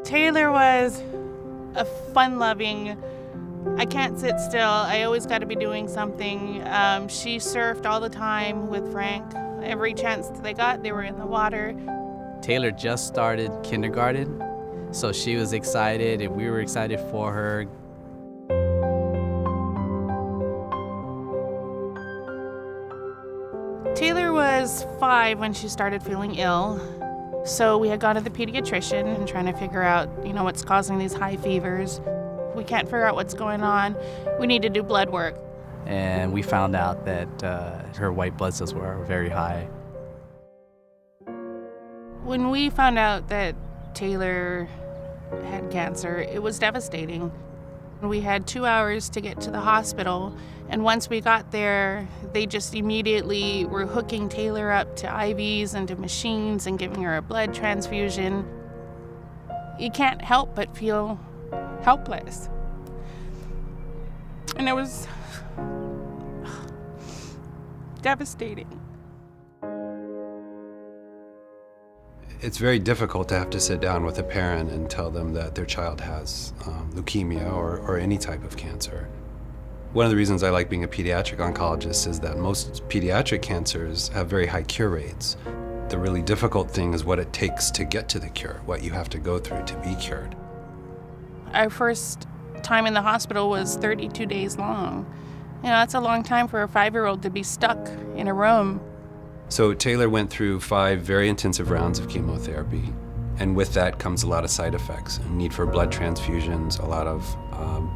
Taylor was a fun-loving, I can't sit still, I always got to be doing something. She surfed all the time with Frank. Every chance they got, they were in the water. Taylor just started kindergarten, so she was excited and we were excited for her. Taylor was 5 when she started feeling ill. So we had gone to the pediatrician and trying to figure out, what's causing these high fevers. We can't figure out what's going on. We need to do blood work. And we found out that her white blood cells were very high. When we found out that Taylor had cancer, it was devastating. We had 2 hours to get to the hospital, and once we got there, they just immediately were hooking Taylor up to IVs and to machines and giving her a blood transfusion. You can't help but feel helpless. And it was devastating. It's very difficult to have to sit down with a parent and tell them that their child has leukemia or any type of cancer. One of the reasons I like being a pediatric oncologist is that most pediatric cancers have very high cure rates. The really difficult thing is what it takes to get to the cure, what you have to go through to be cured. Our first time in the hospital was 32 days long. That's a long time for a 5-year-old to be stuck in a room. So Taylor went through 5 very intensive rounds of chemotherapy, and with that comes a lot of side effects, a need for blood transfusions, a lot of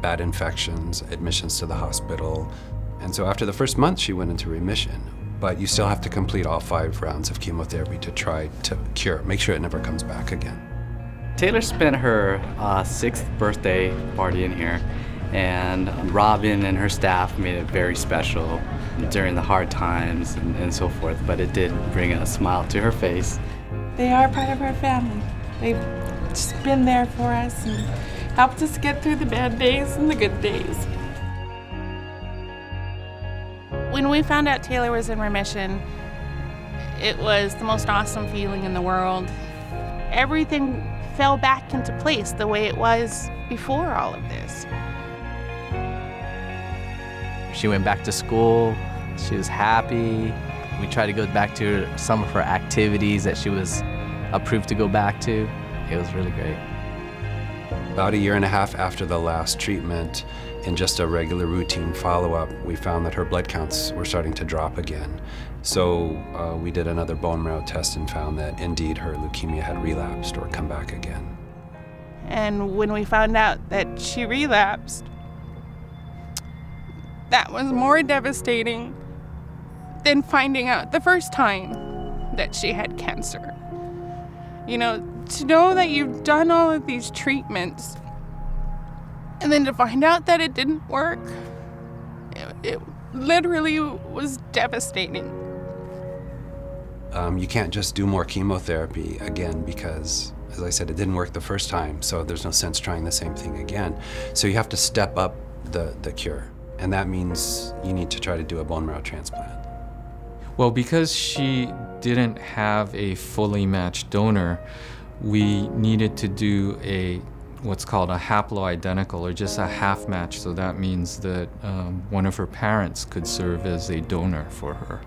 bad infections, admissions to the hospital. And so after the first month, she went into remission, but you still have to complete all 5 rounds of chemotherapy to try to cure, make sure it never comes back again. Taylor spent her 6th birthday party in here, and Robin and her staff made it very special during the hard times and so forth, but it did bring a smile to her face. They are part of our family. They've just been there for us and helped us get through the bad days and the good days. When we found out Taylor was in remission, it was the most awesome feeling in the world. Everything fell back into place the way it was before all of this. She went back to school, she was happy. We tried to go back to some of her activities that she was approved to go back to. It was really great. About 1.5 years after the last treatment, in just a regular routine follow-up, we found that her blood counts were starting to drop again. So we did another bone marrow test and found that indeed her leukemia had relapsed or come back again. And when we found out that she relapsed, that was more devastating than finding out the first time that she had cancer. To know that you've done all of these treatments and then to find out that it didn't work, it literally was devastating. You can't just do more chemotherapy again because, as I said, it didn't work the first time, so there's no sense trying the same thing again. So you have to step up the cure, and that means you need to try to do a bone marrow transplant. Well, because she didn't have a fully matched donor, we needed to do what's called a haploidentical, or just a half match. So that means that one of her parents could serve as a donor for her.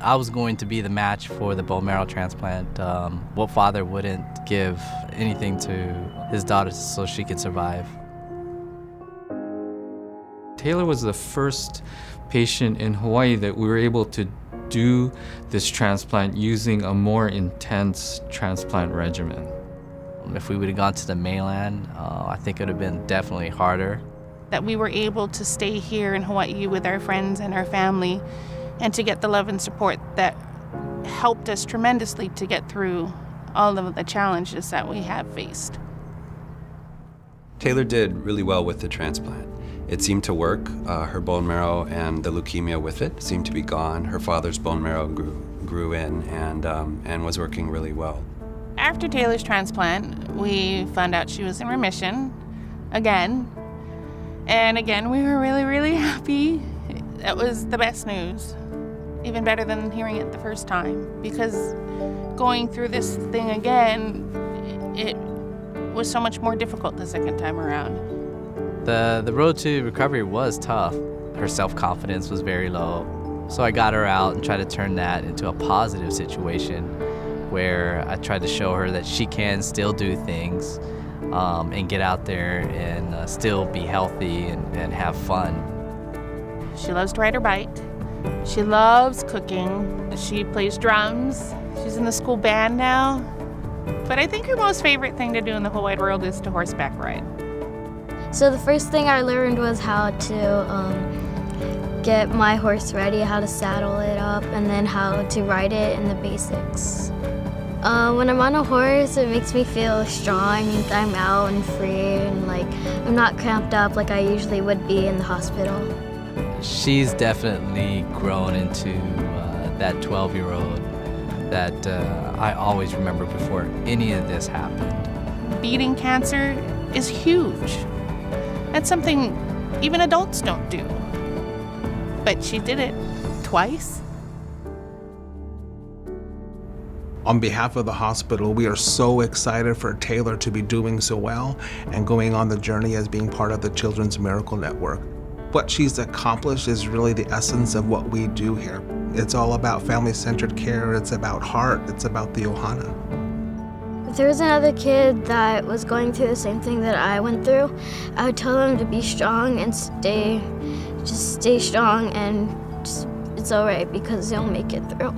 I was going to be the match for the bone marrow transplant. What father wouldn't give anything to his daughter so she could survive? Taylor was the first patient in Hawaii that we were able to do this transplant using a more intense transplant regimen. If we would have gone to the mainland, I think it would have been definitely harder. That we were able to stay here in Hawaii with our friends and our family and to get the love and support that helped us tremendously to get through all of the challenges that we have faced. Taylor did really well with the transplant. It seemed to work. Her bone marrow and the leukemia with it seemed to be gone. Her father's bone marrow grew in and was working really well. After Taylor's transplant, we found out she was in remission again. And again, we were really, really happy. That was the best news, even better than hearing it the first time, because going through this thing again, it was so much more difficult the second time around. The road to recovery was tough. Her self-confidence was very low. So I got her out and tried to turn that into a positive situation where I tried to show her that she can still do things and get out there and still be healthy and have fun. She loves to ride her bike. She loves cooking. She plays drums. She's in the school band now. But I think her most favorite thing to do in the whole wide world is to horseback ride. So the first thing I learned was how to get my horse ready, how to saddle it up, and then how to ride it in the basics. When I'm on a horse, it makes me feel strong and I'm out and free and like I'm not cramped up like I usually would be in the hospital. She's definitely grown into that 12-year-old that I always remember before any of this happened. Beating cancer is huge. That's something even adults don't do. But she did it twice. On behalf of the hospital, we are so excited for Taylor to be doing so well and going on the journey as being part of the Children's Miracle Network. What she's accomplished is really the essence of what we do here. It's all about family-centered care, it's about heart, it's about the Ohana. If there was another kid that was going through the same thing that I went through, I would tell them to be strong and stay strong, and it's all right because they'll make it through.